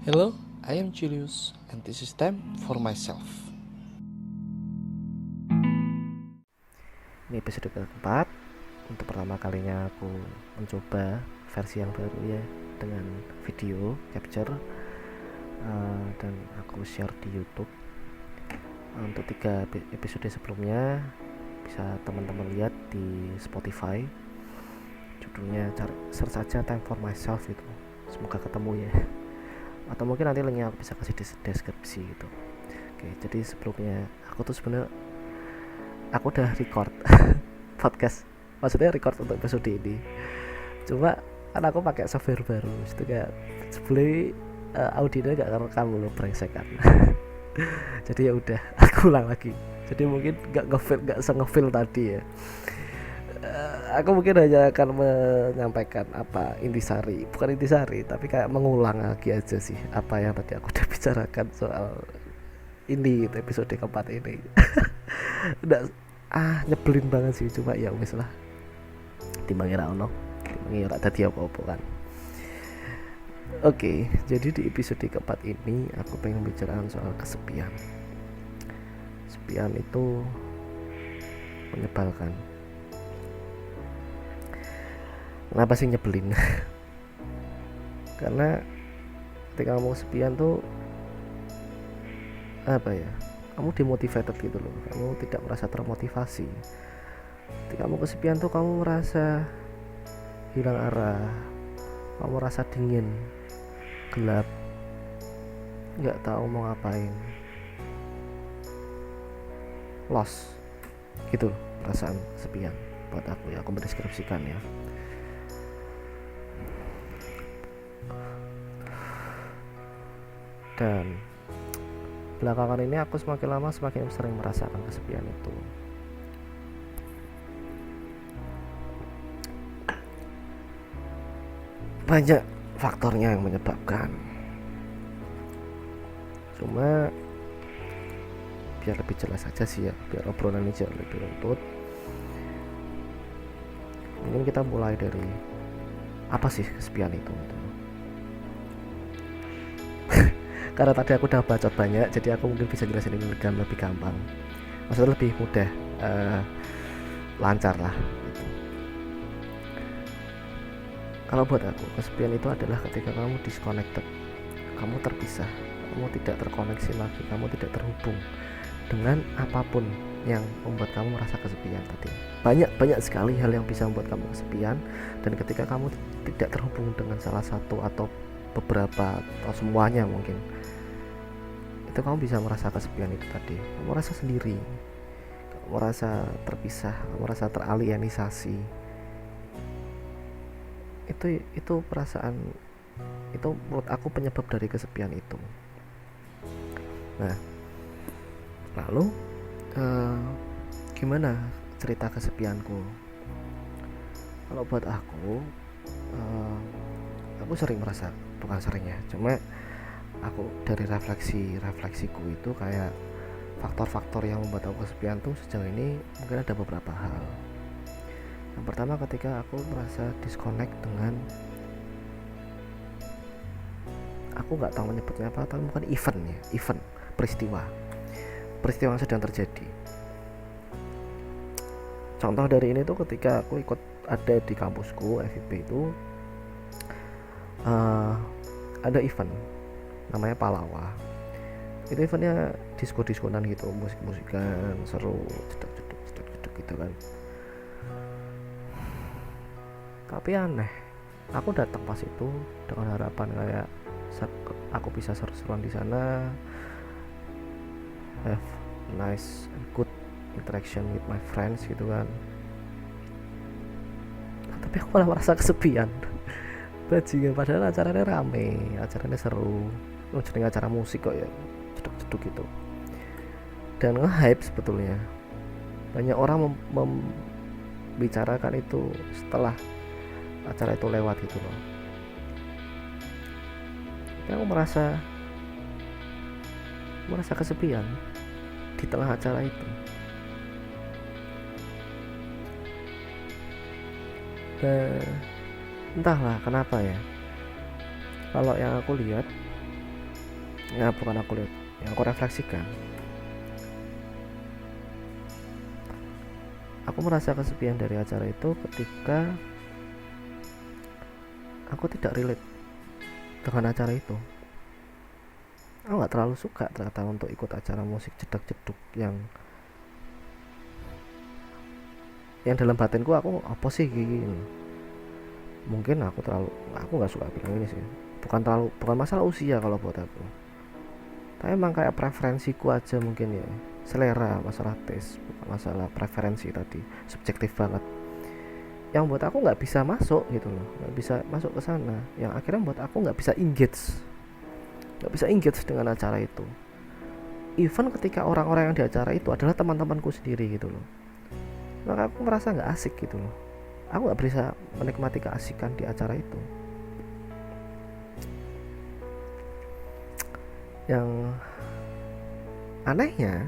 Hello, I am Julius, and this is time for myself. Ini episode keempat. Untuk pertama kalinya aku mencoba versi yang baru ya, dengan video capture, dan aku share di YouTube. Untuk 3 episode sebelumnya bisa teman-teman lihat di Spotify. Judulnya search saja Time for Myself itu. Semoga ketemu ya. Atau mungkin nanti linknya aku bisa kasih di deskripsi gitu. Oke, jadi sebelumnya aku tuh sebenarnya aku udah record podcast, maksudnya record untuk episode ini, cuma kan aku pakai software baru itu kayak sebeli audionya gak kerekam loh, brengsek kan. Jadi ya udah aku ulang lagi, jadi mungkin gak se-ngefil tadi ya. Aku mungkin hanya akan menyampaikan apa intisari, bukan intisari tapi kayak mengulang lagi aja sih apa yang tadi aku udah bicarakan soal ini episode keempat ini. Udah nyebelin banget sih, cuma ya wis lah, timbangnya ra ono, timbangnya ora dadi apa-apa kan. Oke, jadi di episode keempat ini aku pengen bicara soal kesepian. Kesepian itu menyebalkan. Kenapa sih nyebelin? Karena ketika kamu kesepian tuh apa ya, kamu demotivated gitu loh, kamu tidak merasa termotivasi. Ketika kamu kesepian tuh kamu merasa hilang arah, kamu merasa dingin, gelap, nggak tahu mau ngapain, lost gitu perasaan kesepian buat aku ya, aku mendeskripsikan ya. Dan belakangan ini aku semakin lama semakin sering merasakan kesepian itu. Banyak faktornya yang menyebabkan, cuma biar lebih jelas aja sih ya, biar obrolan ini jauh lebih runtut, mungkin kita mulai dari apa sih kesepian itu. Karena tadi aku udah baca banyak, jadi aku mungkin bisa jelasin ini lebih gampang, maksudnya lebih mudah, lancar lah gitu. Kalau buat aku, kesepian itu adalah ketika kamu disconnected, kamu terpisah, kamu tidak terkoneksi lagi, kamu tidak terhubung dengan apapun yang membuat kamu merasa kesepian tadi. Banyak sekali hal yang bisa membuat kamu kesepian, dan ketika kamu tidak terhubung dengan salah satu atau beberapa atau semuanya mungkin, itu kamu bisa merasa kesepian itu tadi. Kamu merasa sendiri, kamu merasa terpisah, kamu merasa teralienisasi. Itu perasaan, itu menurut aku penyebab dari kesepian itu. Nah, lalu gimana cerita kesepianku? Kalau buat aku sering merasa, bukan sering ya, cuma aku dari refleksiku itu kayak faktor-faktor yang membuat aku kesepian tuh sejauh ini mungkin ada beberapa hal. Yang pertama, ketika aku merasa disconnect dengan, aku nggak tahu menyebutnya apa, tapi bukan event peristiwa yang sedang terjadi. Contoh dari ini tuh ketika aku ikut ada di kampusku FIP itu, ada event namanya Palawa. Itu eventnya diskonan gitu, musik-musikan seru, cedek gitu kan. Tapi aneh, aku datang pas itu dengan harapan kayak aku bisa seru-seruan di sana, have nice and good interaction with my friends gitu kan. Tapi aku malah merasa kesepian. Bajingan, padahal acaranya rame, acaranya seru, jadi acara musik kok ya, ceduk gitu, dan nge-hype sebetulnya. Banyak orang membicarakan itu setelah acara itu lewat gitu loh. Tapi aku merasa kesepian di tengah acara itu. Dan entahlah kenapa ya, kalau yang aku lihat Ya bukan aku lihat, yang aku refleksikan. Aku merasa kesepian dari acara itu ketika aku tidak relate dengan acara itu. Aku nggak terlalu suka ternyata untuk ikut acara musik jedak-jeduk yang dalam batinku aku apa sih gini. Mungkin aku nggak suka bilang ini sih. Bukan masalah usia kalau buat aku. Tapi emang kayak preferensiku aja mungkin ya. Selera, masalah taste, bukan masalah preferensi tadi. Subjektif banget. Yang buat aku nggak bisa masuk gitu loh, nggak bisa masuk ke sana. Yang akhirnya buat aku nggak bisa engage dengan acara itu. Even ketika orang-orang yang di acara itu adalah teman-temanku sendiri gitu loh, maka aku ngerasa nggak asik gitu loh. Aku nggak bisa menikmati keasikan di acara itu. Yang anehnya,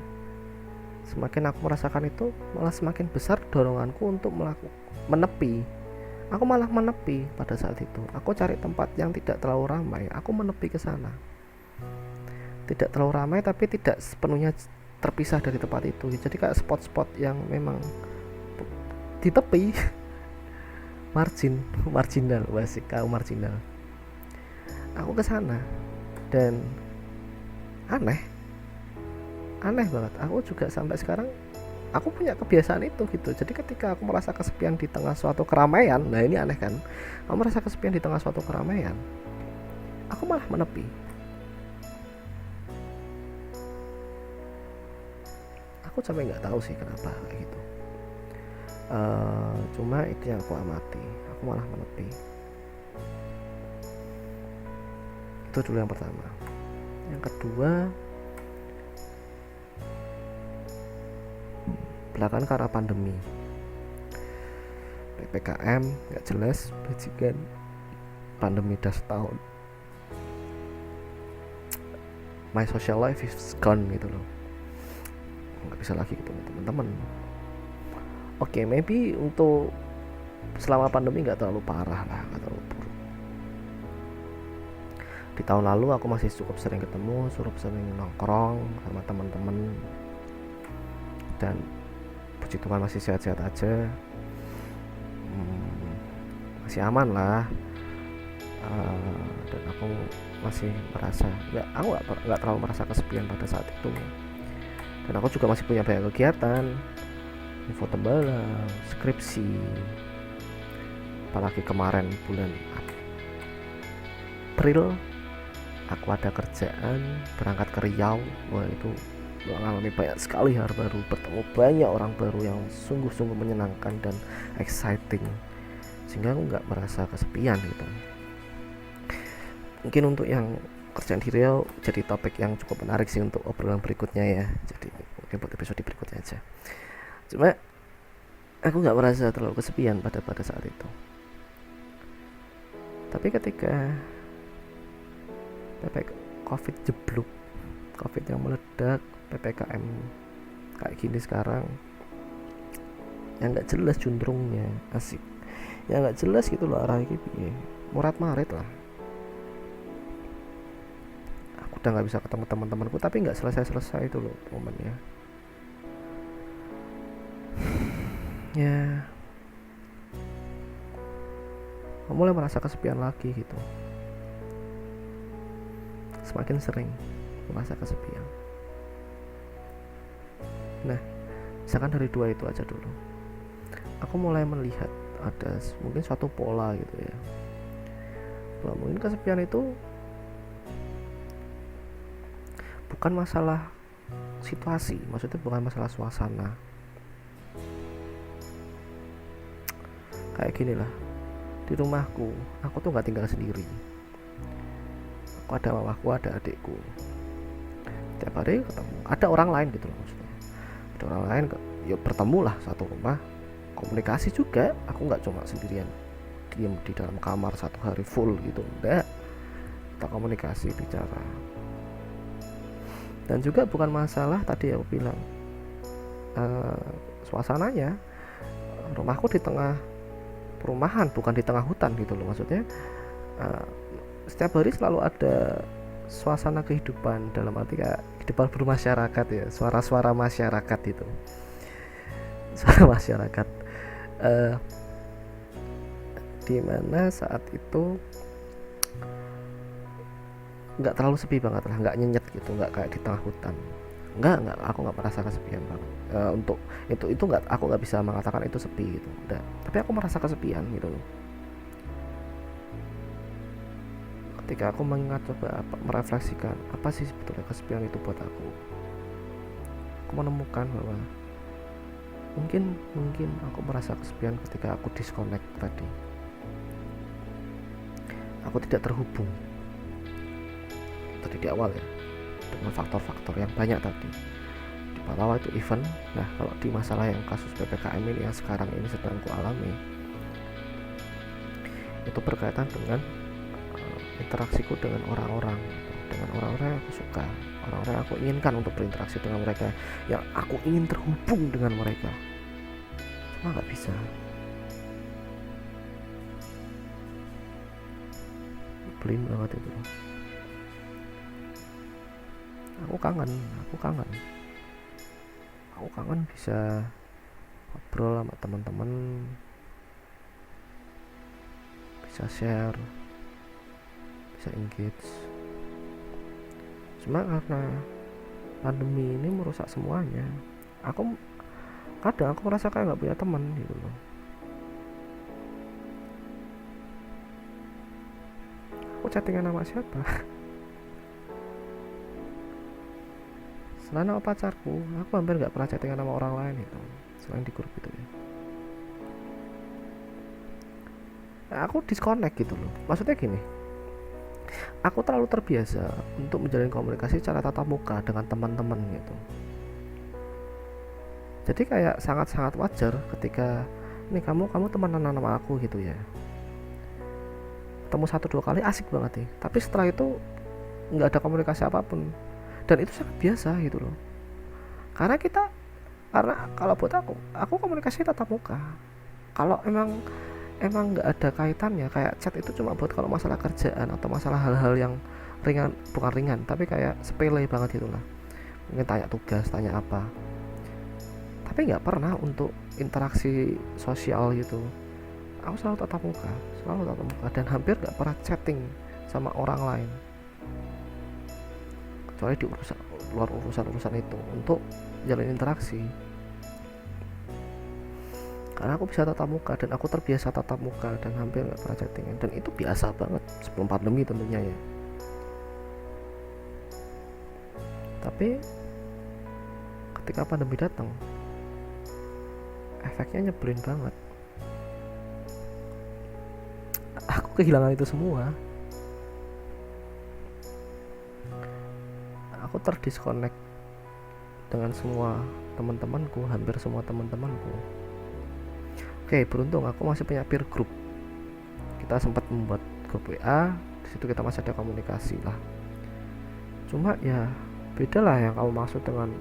semakin aku merasakan itu, malah semakin besar doronganku untuk menepi. Aku malah menepi pada saat itu. Aku cari tempat yang tidak terlalu ramai. Aku menepi ke sana. Tidak terlalu ramai tapi tidak sepenuhnya terpisah dari tempat itu. Jadi kayak spot-spot yang memang di tepi, marginal, basic kaum marginal. Aku ke sana dan aneh banget. Aku juga sampai sekarang aku punya kebiasaan itu gitu. Jadi ketika aku merasa kesepian di tengah suatu keramaian, nah ini aneh kan, aku merasa kesepian di tengah suatu keramaian, aku malah menepi. Aku sampai nggak tahu sih kenapa kayak gitu. Cuma itu yang aku amati, aku malah menepi. Itu dulu yang pertama. Yang kedua, belakangan karena pandemi, PPKM nggak jelas, bajingan, pandemi udah setahun, my social life is gone gitu loh, nggak bisa lagi ketemu teman-teman. Oke, maybe untuk selama pandemi nggak terlalu parah lah, nggak terlalu buruk. Di tahun lalu aku masih cukup sering ketemu, cukup sering nongkrong sama teman-teman, dan puji Tuhan masih sehat-sehat aja, masih aman lah. Dan aku masih merasa aku nggak terlalu merasa kesepian pada saat itu. Dan aku juga masih punya banyak kegiatan, info tembalang, skripsi, apalagi kemarin bulan April aku ada kerjaan berangkat ke Riau. Wah, itu mengalami banyak sekali hal baru, bertemu banyak orang baru yang sungguh-sungguh menyenangkan dan exciting, sehingga aku nggak merasa kesepian gitu. Mungkin untuk yang kerjaan di Riau jadi topik yang cukup menarik sih untuk obrolan berikutnya ya, jadi mungkin buat episode berikutnya aja. Cuma aku nggak merasa terlalu kesepian pada saat itu. Tapi ketika COVID jeblok, COVID yang meledak, PPKM kayak gini sekarang, yang nggak jelas juntrungnya, asik, yang nggak jelas gitu loh arah ini, murat marit lah. Aku udah nggak bisa ketemu teman-temanku, tapi nggak selesai itu loh momennya. Ya, aku mulai merasa kesepian lagi gitu. Semakin sering merasa kesepian. Nah, misalkan dari dua itu aja dulu, aku mulai melihat ada mungkin suatu pola gitu ya, bahwa mungkin kesepian itu bukan masalah situasi, maksudnya bukan masalah suasana. Kayak gini lah, di rumahku aku tuh nggak tinggal sendiri. Aku ada mamaku, ada adikku, tiap hari ketemu, ada orang lain gitu loh, maksudnya ada orang lain, ya bertemu lah satu rumah, komunikasi juga. Aku nggak cuma sendirian diam di dalam kamar satu hari full gitu, enggak, kita komunikasi, bicara. Dan juga bukan masalah tadi aku bilang suasananya, rumahku di tengah perumahan, bukan di tengah hutan gitu loh, maksudnya setiap hari selalu ada suasana kehidupan, dalam arti kayak kehidupan bermasyarakat ya, suara-suara masyarakat itu, suara masyarakat, eh, di mana saat itu nggak terlalu sepi banget lah, nggak nyenyet gitu, nggak kayak di tengah hutan, nggak, aku nggak merasa kesepian banget. Untuk itu nggak, aku nggak bisa mengatakan itu sepi gitu, udah, tapi aku merasa kesepian gitu loh. Ketika aku mengingat, coba merefleksikan apa sih sebetulnya kesepian itu buat aku menemukan bahwa mungkin aku merasa kesepian ketika aku disconnect tadi, aku tidak terhubung tadi di awal ya, dengan faktor-faktor yang banyak tadi. Di pertama itu event. Nah, kalau di masalah yang kasus PPKM ini yang sekarang ini sedang ku alami, itu berkaitan dengan interaksiku dengan orang-orang yang aku suka, orang-orang yang aku inginkan untuk berinteraksi dengan mereka, yang aku ingin terhubung dengan mereka, cuma nggak bisa. Belin banget itu. Aku kangen bisa ngobrol sama teman-teman, bisa share, bisa engage. Cuma karena pandemi ini merusak semuanya, kadang aku merasa kayak nggak punya teman gitu loh. Aku chattingan sama siapa? Selain sama pacarku, aku hampir nggak pernah chattingan sama orang lain itu, selain di grup itu ya. Nah, aku disconnect gitu loh. Maksudnya gini, aku terlalu terbiasa untuk menjalin komunikasi secara tatap muka dengan teman-teman gitu. Jadi kayak sangat-sangat wajar ketika nih kamu temenan sama aku gitu ya, ketemu 1-2 kali asik banget nih, tapi setelah itu nggak ada komunikasi apapun, dan itu sangat biasa gitu loh. Karena kalau buat aku komunikasi tatap muka. Kalau emang nggak ada kaitannya, kayak chat itu cuma buat kalau masalah kerjaan atau masalah hal-hal yang bukan ringan tapi kayak sepele banget gitulah, mungkin tanya tugas, tanya apa, tapi nggak pernah untuk interaksi sosial gitu. Aku selalu tatap muka dan hampir nggak pernah chatting sama orang lain kecuali di luar urusan itu untuk jalin interaksi. Karena aku bisa tatap muka dan aku terbiasa tatap muka dan hampir nggak pernah chattingan, dan itu biasa banget sebelum pandemi tentunya ya. Tapi ketika pandemi datang, efeknya nyebelin banget. Aku kehilangan itu semua. Aku terdisconnect dengan semua teman-temanku, hampir semua teman-temanku. Oke, beruntung aku masih punya peer group. Kita sempat membuat grup WA, di situ kita masih ada komunikasi lah. Cuma ya beda lah yang kamu maksud dengan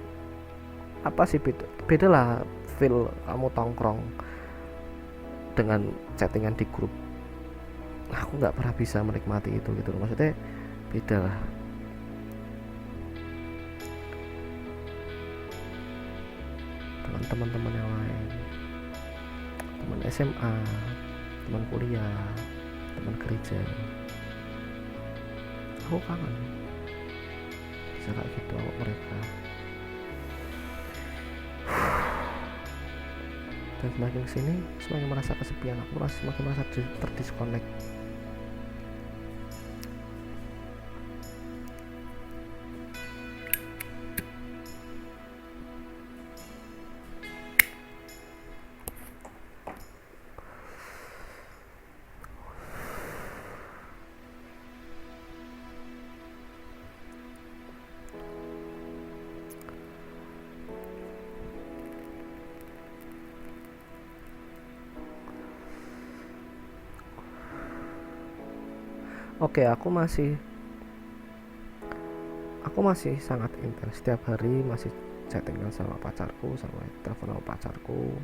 apa sih, beda lah feel kamu tongkrong dengan chattingan di grup. Aku nggak pernah bisa menikmati itu gitu loh, maksudnya beda lah. Dengan teman-teman yang lain, teman SMA, teman kuliah, teman gereja, aku kangen bisa kayak gitu sama mereka. Dan semakin kesini semakin merasa kesepian, aku semakin merasa terdisconnect. Oke, aku masih sangat intens setiap hari, masih chattingan sama pacarku, sama telepon sama pacarku.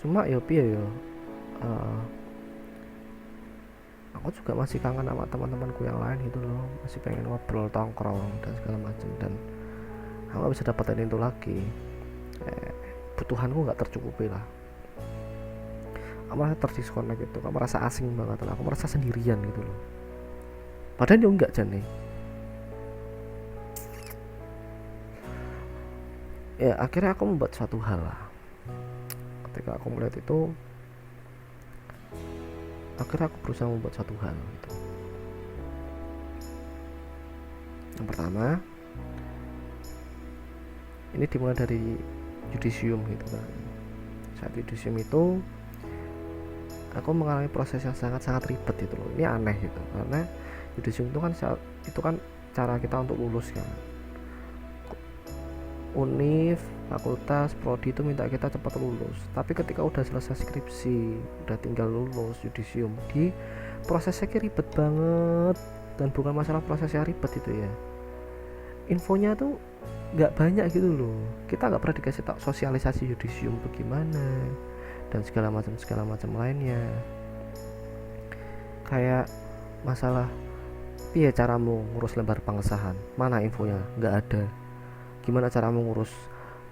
Cuma yo piye yo, aku juga masih kangen sama teman-temanku yang lain gitu loh, masih pengen ngobrol, tongkrong dan segala macam, dan aku nggak bisa dapetin itu lagi. Kebutuhanku nggak tercukupi lah. Aku merasa terdisconnect gitu, aku merasa asing banget lah, aku merasa sendirian gitu loh, padahal dia enggak jane. Ya akhirnya aku membuat suatu hal lah. Ketika aku melihat itu, akhirnya aku berusaha membuat suatu hal gitu. Yang pertama, ini dimulai dari yudisium gitu kan. Saat yudisium itu aku mengalami proses yang sangat-sangat ribet gitu loh. Ini aneh gitu, karena yudisium itu kan cara kita untuk lulus kan. Univ, fakultas, prodi itu minta kita cepat lulus. Tapi ketika udah selesai skripsi, udah tinggal lulus yudisium, di prosesnya ribet banget. Dan bukan masalah prosesnya ribet itu ya, infonya tuh nggak banyak gitu loh. Kita nggak pernah dikasih tak sosialisasi yudisium bagaimana dan segala macam lainnya. Kayak masalah piye caramu ngurus lembar pengesahan, mana infonya nggak ada. Gimana caramu ngurus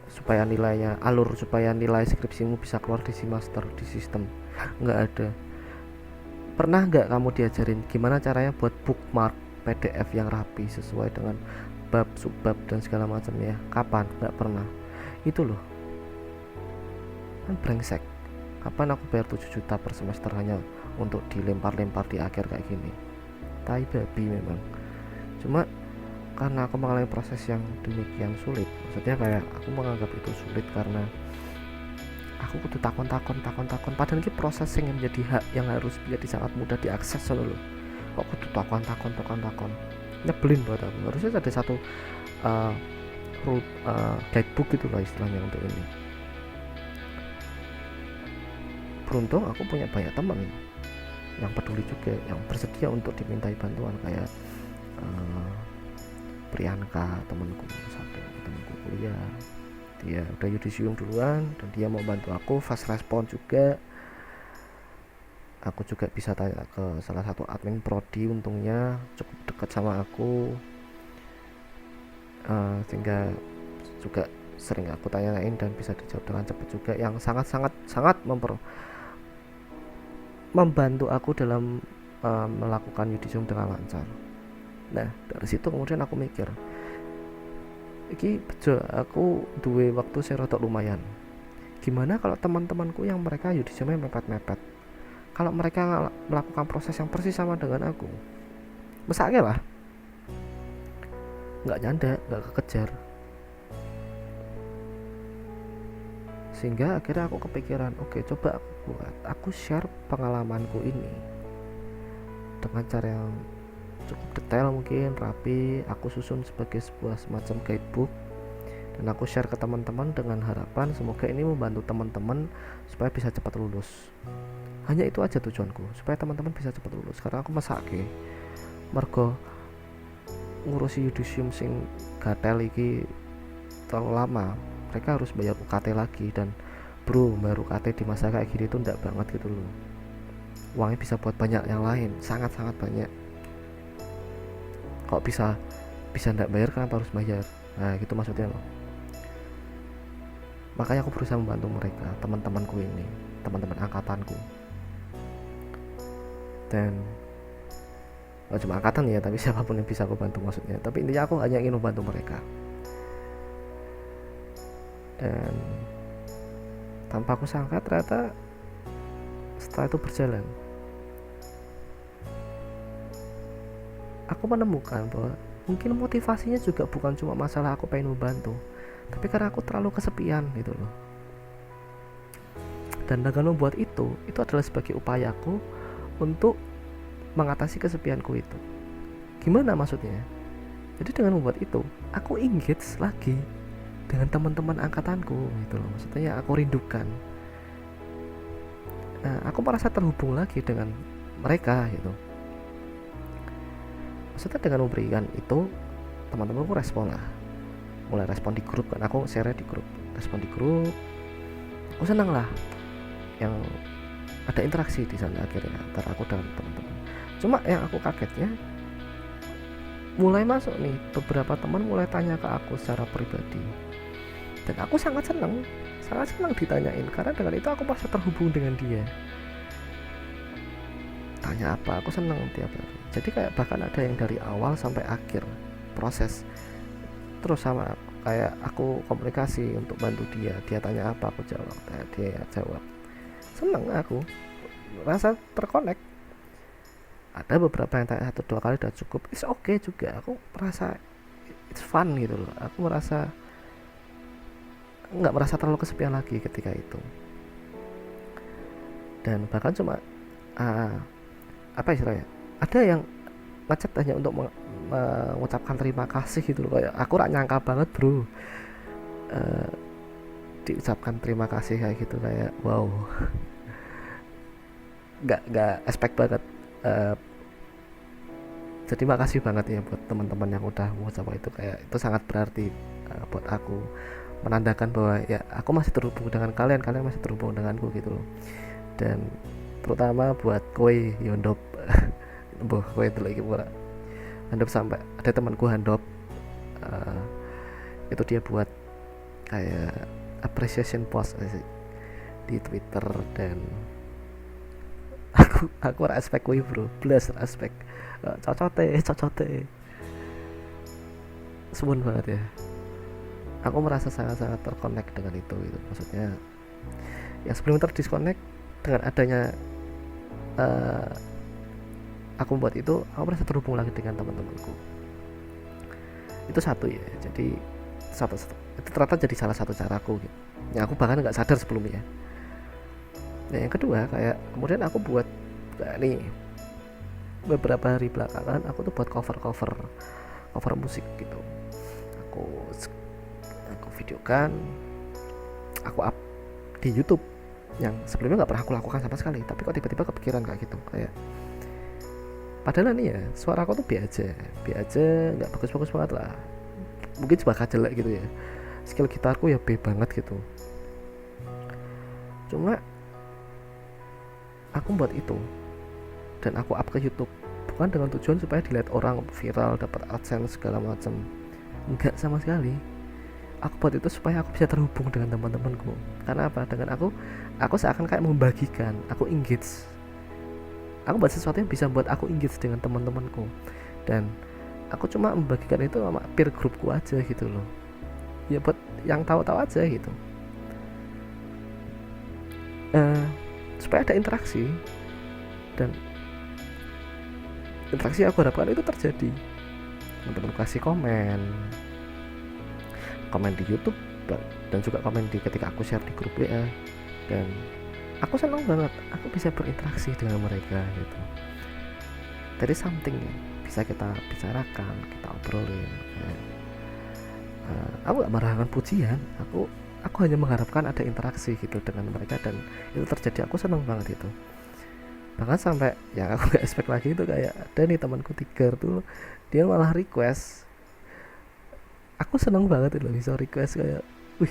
supaya nilainya alur, supaya nilai skripsimu bisa keluar di semester, di sistem, nggak ada. Pernah nggak kamu diajarin gimana caranya buat bookmark PDF yang rapi sesuai dengan bab, subbab dan segala macamnya? Kapan? Nggak pernah. Itu loh kan brengsek. Kapan aku bayar 7 juta per semester hanya untuk dilempar-lempar di akhir kayak gini? Tai babi memang. Cuma karena aku mengalami proses yang demikian sulit, maksudnya kayak aku menganggap itu sulit karena aku kudu takon, padahal ini proses yang menjadi hak yang harus menjadi sangat mudah diakses loh. Kok kudu takon, nyebelin buat aku. Harusnya ada satu guidebook gitu lah istilahnya untuk ini. Beruntung aku punya banyak teman yang peduli juga, yang bersedia untuk dimintai bantuan, kayak Priyanka, temanku kuliah. Dia udah yudisium duluan dan dia mau bantu aku fast respon juga. Aku juga bisa tanya ke salah satu admin prodi, untungnya cukup dekat sama aku, sehingga juga sering aku tanyain dan bisa dijawab dengan cepat juga, yang sangat membantu aku dalam melakukan yudisium dengan lancar. Nah dari situ kemudian aku mikir, iki bejo aku duwe waktu sing rada lumayan. Gimana kalau teman-temanku yang mereka yudisiumnya mepet-mepet, kalau mereka melakukan proses yang persis sama dengan aku, mesake lah, nggak nyanda, nggak kekejar. Sehingga akhirnya aku kepikiran, oke, coba aku share pengalamanku ini dengan cara yang cukup detail, mungkin rapi, aku susun sebagai sebuah semacam guidebook dan aku share ke teman-teman dengan harapan semoga ini membantu teman-teman supaya bisa cepat lulus. Hanya itu aja tujuanku, supaya teman-teman bisa cepat lulus. Karena aku mesake mergo ngurusi yudisium sing gatel iki terlalu lama, mereka harus bayar UKT lagi, dan bro, bayar UKT di masa kayak gini tuh ndak banget gitu loh. Uangnya bisa buat banyak yang lain, sangat-sangat banyak. Kok bisa ndak bayar, kenapa harus bayar? Nah gitu maksudnya loh. Makanya aku berusaha membantu mereka, teman-temanku ini, teman-teman angkatanku. Dan gak cuma angkatan ya, tapi siapapun yang bisa aku bantu maksudnya. Tapi intinya aku hanya ingin membantu mereka. Dan tanpa aku sangka ternyata setelah itu berjalan, aku menemukan bahwa mungkin motivasinya juga bukan cuma masalah aku pengen membantu, tapi karena aku terlalu kesepian gitu loh. Dan dengan membuat itu adalah sebagai upayaku untuk mengatasi kesepianku itu. Gimana maksudnya? Jadi dengan membuat itu, aku engage lagi dengan teman-teman angkatanku gitu loh. Maksudnya aku rindukan. Aku merasa terhubung lagi dengan mereka gitu. Maksudnya dengan memberikan itu, teman-temanku respon lah, mulai respon di grup kan, aku share di grup, respon di grup, aku senang lah, yang ada interaksi di sana akhirnya antara aku dan teman-teman. Cuma yang aku kagetnya, mulai masuk nih beberapa teman mulai tanya ke aku secara pribadi, dan aku sangat senang ditanyain, karena dengan itu aku merasa terhubung dengan dia. Tanya apa, aku senang tiap hari. Jadi kayak bahkan ada yang dari awal sampai akhir proses terus sama kayak aku komunikasi untuk bantu dia tanya apa aku jawab, dia jawab. Seneng aku, rasa terkonek. Ada beberapa yang tanya 1-2 kali udah cukup, it's okay juga. Aku merasa it's fun gitu loh. Aku merasa nggak merasa terlalu kesepian lagi ketika itu. Dan bahkan cuma apa istilahnya, ada yang ngechat hanya untuk mengucapkan terima kasih gitu loh. Kayak aku gak nyangka banget bro, diucapkan terima kasih kayak gitu, kayak wow. Gak expect banget. Jadi makasih banget ya buat teman-teman yang udah mengucapkan itu, kayak itu sangat berarti buat aku, menandakan bahwa ya aku masih terhubung dengan kalian masih terhubung denganku gitu loh. Dan terutama buat kowe Yondop boh kowe itu lagi pula Handop, sampai ada temanku Handop, itu dia buat kayak appreciation post di Twitter, dan aku respect kowe bro, bless respect, cocote suwun banget ya. Aku merasa sangat-sangat terconnect dengan itu gitu. Maksudnya yang sebelum terdisconnect, dengan adanya aku buat itu, aku merasa terhubung lagi dengan teman-temanku. Itu satu ya, jadi itu ternyata jadi salah satu caraku gitu, yang aku bahkan nggak sadar sebelumnya. Nah yang kedua, kayak kemudian aku buat nih beberapa hari belakangan, aku tuh buat cover musik gitu. Aku videokan, aku up di YouTube yang sebelumnya nggak pernah aku lakukan sama sekali, tapi kok tiba-tiba kepikiran kayak gitu. Kayak padahal nih ya, suara aku tuh biasa aja, nggak bagus-bagus banget lah, mungkin cuma jelek gitu ya, skill gitarku ya B banget gitu. Cuma aku buat itu dan aku up ke YouTube, bukan dengan tujuan supaya dilihat orang, viral, dapat AdSense segala macam, enggak sama sekali. Aku buat itu supaya aku bisa terhubung dengan teman-temanku. Karena apa? Dengan aku seakan kayak membagikan, aku engage. Aku buat sesuatu yang bisa buat aku engage dengan teman-temanku, dan aku cuma membagikan itu sama peer groupku aja gitu loh. Ya buat yang tahu-tahu aja gitu. Supaya ada interaksi, dan interaksi aku harapkan itu terjadi. Teman-teman kasih komen di YouTube, dan juga komen ketika aku share di grup WA, dan aku senang banget aku bisa berinteraksi dengan mereka gitu. Dari something bisa kita bicarakan, kita obrolin. Aku gak mengharapkan pujian, aku hanya mengharapkan ada interaksi gitu dengan mereka, dan itu terjadi. Aku senang banget itu. Bahkan sampai yang aku gak expect lagi itu, kayak ada nih temanku Tiger tuh, dia malah request. Aku senang banget loh bisa request, kayak wih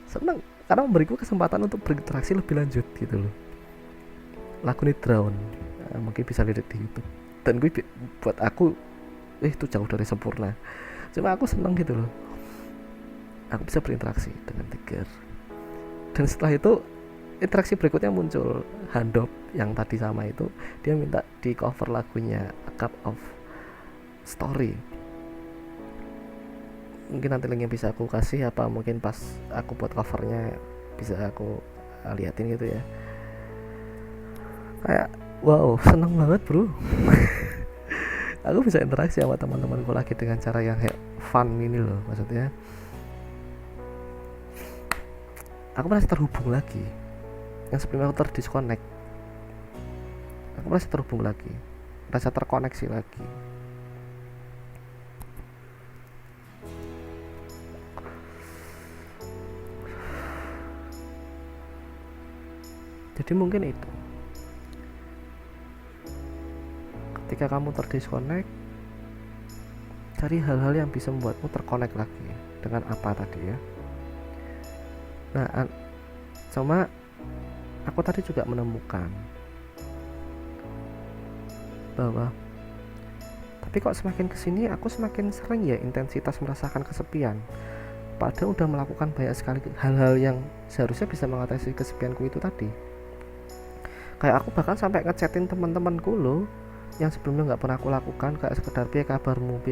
senang, karena memberiku kesempatan untuk berinteraksi lebih lanjut gitu loh. Lagu ini Drown, mungkin bisa lihat di YouTube, dan gue buat aku itu jauh dari sempurna, cuma aku senang gitu loh, aku bisa berinteraksi dengan Tiger. Dan setelah itu interaksi berikutnya muncul Handop yang tadi sama itu, dia minta di cover lagunya A Cup of Story. Mungkin nanti linknya bisa aku kasih, apa mungkin pas aku buat covernya bisa aku liatin gitu ya. Kayak wow, seneng banget bro. Aku bisa interaksi sama teman-temanku lagi dengan cara yang kayak fun ini loh. Maksudnya aku merasa terhubung lagi, yang sebelumnya aku terdisconnect, aku merasa terhubung lagi, merasa terkoneksi lagi. Jadi mungkin itu, ketika kamu terdisconnect, cari hal-hal yang bisa membuatmu terkonek lagi. Dengan apa tadi ya? Nah, sama aku tadi juga menemukan bahwa tapi kok semakin kesini aku semakin sering ya intensitas merasakan kesepian, padahal udah melakukan banyak sekali hal-hal yang seharusnya bisa mengatasi kesepianku itu tadi. Kayak aku bahkan sampai ngechatin teman-temanku loh yang sebelumnya nggak pernah aku lakukan, kayak sekedar piye kabarmu,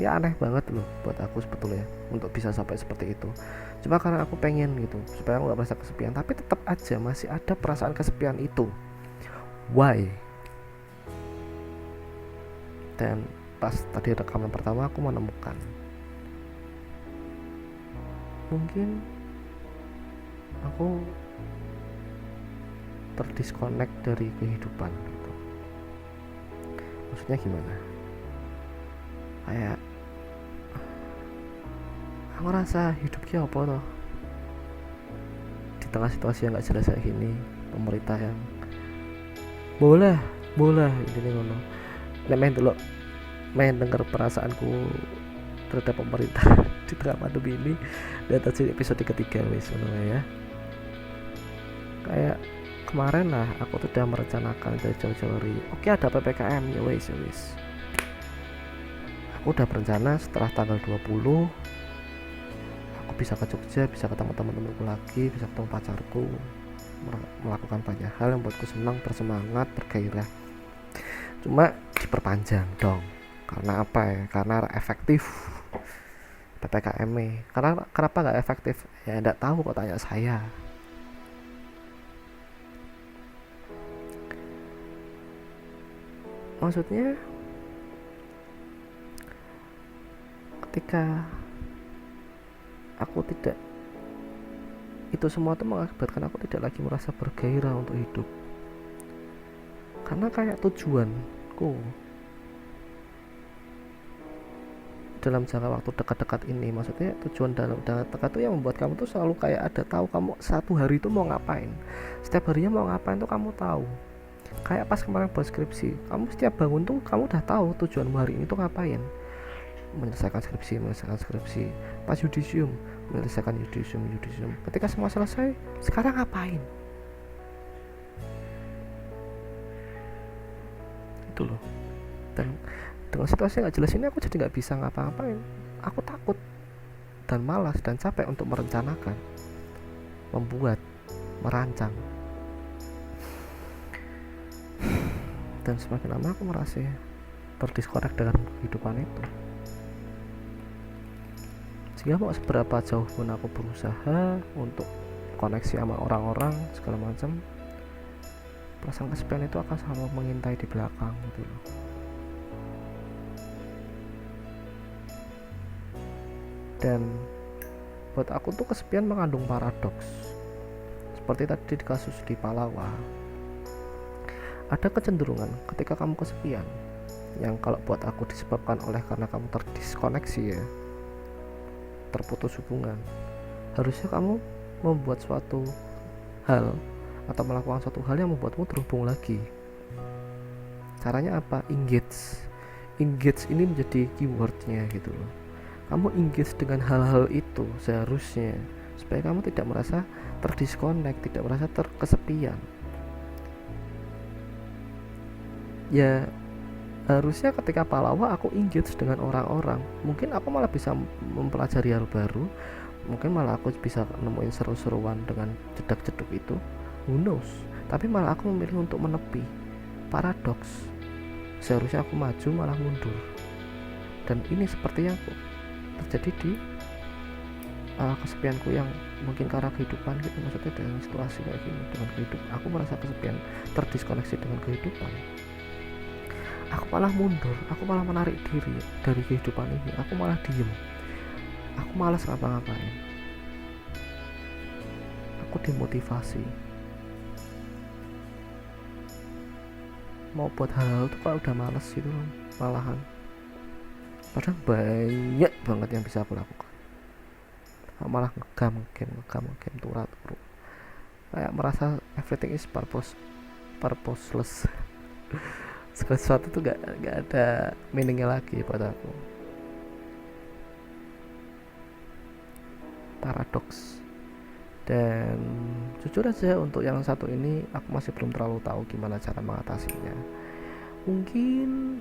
ya aneh banget loh buat aku sebetulnya untuk bisa sampai seperti itu. Cuma karena aku pengen gitu supaya aku nggak merasa kesepian, tapi tetap aja masih ada perasaan kesepian itu. Why? Dan pas tadi rekaman pertama aku menemukan mungkin aku terdisconnect dari kehidupan gitu. Maksudnya gimana? Kayak aku ngerasa hidupnya apa toh di tengah situasi yang gak jelas kayak gini, pemerintah yang boleh ini ngono. Nek main denger perasaanku terhadap pemerintah di tengah pandemi ini, lihat aja episode ketiga wis ngono ya. Kayak kemarin lah aku tuh udah merencanakan jauh-jauh hari. Oke, ada PPKM ya wis. Aku udah berencana setelah tanggal 20 aku bisa ke Jogja, bisa ketemu teman-temanku lagi, bisa ketemu pacarku, melakukan banyak hal yang buatku senang, bersemangat, bergairah. Cuma diperpanjang dong. Karena apa ya? Karena efektif PPKM. Karena kenapa nggak efektif? Ya nggak tahu kok, tanya saya. Maksudnya ketika aku tidak, itu semua tuh mengakibatkan aku tidak lagi merasa bergairah untuk hidup. Karena kayak tujuanku dalam jangka waktu dekat-dekat ini, maksudnya tujuan dalam dekat itu yang membuat kamu tuh selalu kayak ada tahu kamu satu hari itu mau ngapain, setiap harinya mau ngapain tuh kamu tahu. Kayak pas kemarin buat skripsi, kamu setiap bangun tuh kamu udah tahu tujuanmu hari ini tuh ngapain, menyelesaikan skripsi, pas yudisium menyelesaikan yudisium. Ketika semua selesai, sekarang ngapain? Itu loh. Dan dengan situasi nggak jelas ini aku jadi nggak bisa ngapa-ngapain. Aku takut dan malas dan capek untuk merencanakan, membuat, merancang. Dan semakin lama aku merasa terdisconnect dengan kehidupan itu. Sehingga mau seberapa jauh pun aku berusaha untuk koneksi sama orang-orang segala macam, perasaan kesepian itu akan selalu mengintai di belakang gitu loh. Dan buat aku tuh kesepian mengandung paradoks. Seperti tadi di kasus di Palawa, ada kecenderungan ketika kamu kesepian yang kalau buat aku disebabkan oleh karena kamu terdiskoneksi ya, terputus hubungan. Harusnya kamu membuat suatu hal atau melakukan suatu hal yang membuatmu terhubung lagi. Caranya apa? Engage ini menjadi keywordnya gitu loh. Kamu engage dengan hal-hal itu seharusnya supaya kamu tidak merasa terdisconnect, tidak merasa terkesepian. Ya harusnya ketika Palawa aku engage dengan orang-orang, mungkin aku malah bisa mempelajari hal baru, mungkin malah aku bisa nemuin seru-seruan dengan jedak-jeduk itu, who knows. Tapi malah aku memilih untuk menepi. Paradoks. Seharusnya aku maju malah mundur. Dan ini seperti yang terjadi di kesepianku yang mungkin karena kehidupan gitu, maksudnya dengan situasi kayak gini, dengan kehidupan aku merasa kesepian, terdiskoneksi dengan kehidupan. Aku malah mundur, aku malah menarik diri dari kehidupan ini, aku malah diem, aku malas ngapa-ngapain, aku demotivasi, mau buat hal-hal tuh kalau udah males gitu malahan. Padahal banyak banget yang bisa aku lakukan, aku malah ngegam game turu, kayak merasa everything is purposeless. Segala sesuatu tuh gak ada meaningnya lagi buat aku. Paradoks. Dan jujur aja untuk yang satu ini aku masih belum terlalu tahu gimana cara mengatasinya. Mungkin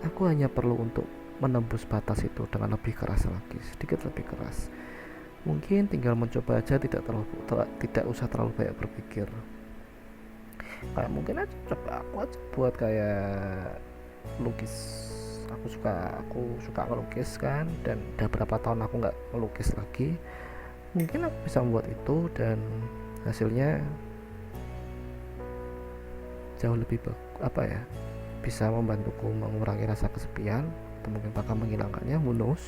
aku hanya perlu untuk menembus batas itu dengan lebih keras lagi, sedikit lebih keras. Mungkin tinggal mencoba aja, tidak usah terlalu banyak berpikir. Kayak mungkin aja coba aku aja buat kayak lukis. Aku suka ngelukis kan, dan udah berapa tahun aku nggak ngelukis lagi. Mungkin aku bisa membuat itu dan hasilnya jauh lebih bisa membantuku mengurangi rasa kesepian atau mungkin bahkan menghilangkannya, who knows,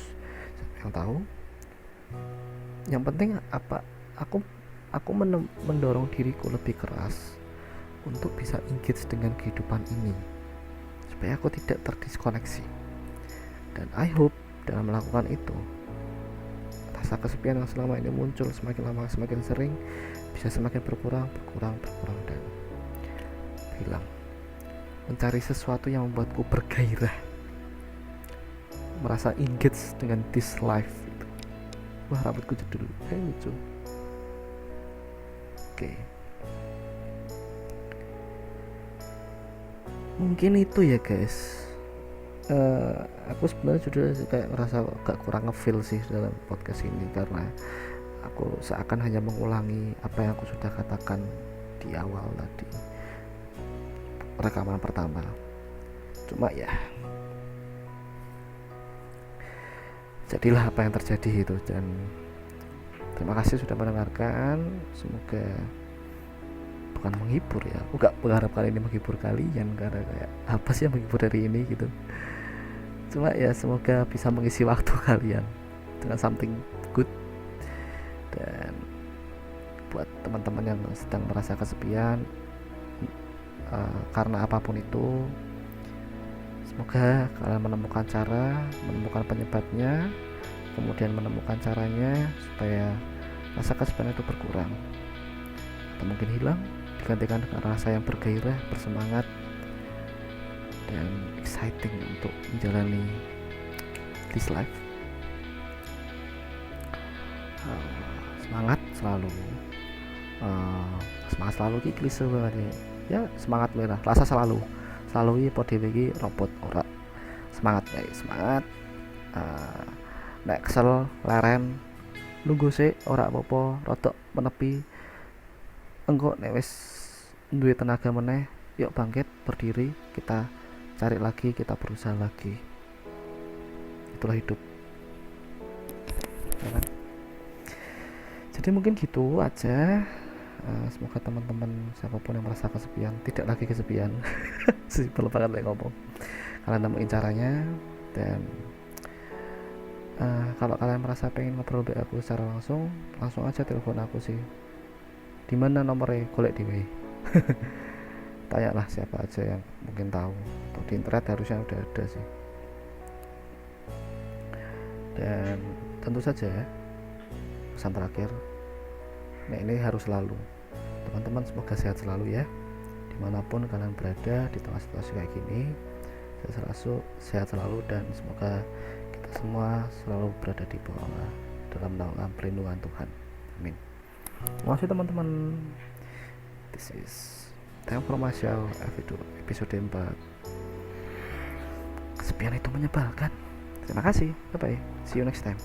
siapa yang tahu. Yang penting aku mendorong diriku lebih keras untuk bisa engage dengan kehidupan ini supaya aku tidak terdiskoneksi. Dan I hope dalam melakukan itu, rasa kesepian yang selama ini muncul semakin lama semakin sering bisa semakin berkurang dan hilang. Mencari sesuatu yang membuatku bergairah, merasa engage dengan this life gitu. Wah, rambutku jadul, lucu. Oke. Mungkin itu ya guys. Aku sebenarnya sudah kayak ngerasa agak kurang ngefeel sih dalam podcast ini, karena aku seakan hanya mengulangi apa yang aku sudah katakan di awal tadi, rekaman pertama. Cuma ya jadilah apa yang terjadi itu. Dan terima kasih sudah mendengarkan. Semoga bukan menghibur ya, aku gak berharap kali ini menghibur kalian, karena kayak apa sih yang menghibur dari ini gitu. Cuma ya semoga bisa mengisi waktu kalian dengan something good. Dan buat teman-teman yang sedang merasa kesepian karena apapun itu, semoga kalian menemukan penyebabnya, kemudian menemukan caranya supaya rasa kesepian itu berkurang atau mungkin hilang, digantikan dengan rasa yang bergairah, bersemangat, dan exciting untuk menjalani this life. Semangat selalu, ki klise banget ya. Semangat lah, rasa selalu iki podhe iki robot ora. Semangat guys, semangat. Nek kesel leren nunggu sik ora apa-apa, rodok menepi. Engko nek wis duwe tenaga meneh, yuk bangkit, berdiri, kita cari lagi, kita berusaha lagi. Itulah hidup ya kan? Jadi mungkin gitu aja. Semoga teman-teman siapapun yang merasa kesepian tidak lagi kesepian. Simpel banget lah ngomong. Kalian nemuin caranya. Dan kalau kalian merasa pengen ngobrol dengan aku secara langsung aja telepon aku sih. Dimana nomornya, golek dhewe. Tanyalah siapa aja yang mungkin tahu, atau di internet harusnya udah ada sih. Dan tentu saja pesan terakhir, nah ini harus selalu, teman-teman semoga sehat selalu ya, dimanapun kalian berada di tengah situasi kayak gini. Sehat selalu dan semoga kita semua selalu berada di bawah dalam naungan perlindungan Tuhan. Amin. Terima kasih teman-teman. This is Time for Martial episode 4. Kesepian itu menyebalkan. Terima kasih. Bye bye. See you next time.